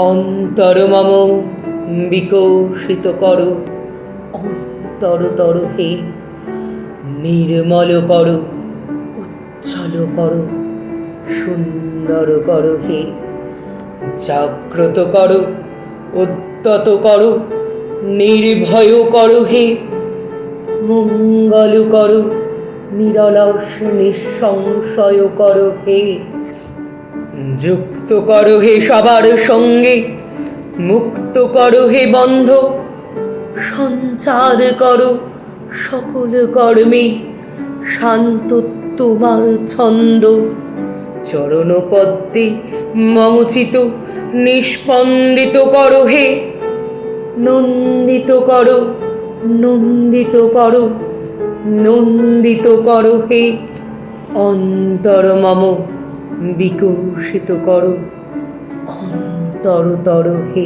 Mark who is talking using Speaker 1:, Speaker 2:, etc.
Speaker 1: অন্তর মম বিকশিত করো, অন্তরতর হে নির্মল করো, উজ্জ্বল করো, সুন্দর করো হে জাগ্রত করো, উদ্যত করো, নির্ভয় করো হে মঙ্গল করো, নিরলস নিঃসংশয় করো হে যুক্ত করো হে সবার সঙ্গে, মুক্ত করো হে বন্ধ, সঞ্চার করো সকল কর্মে, শান্ত তোমার ছন্দ, চরণ পদ্মে মমচিত নিস্পন্দিত করো হে নন্দিত করো, নন্দিত করো, নন্দিত করো হে অন্তর মম বিকশিত করো, অন্তরতর হে।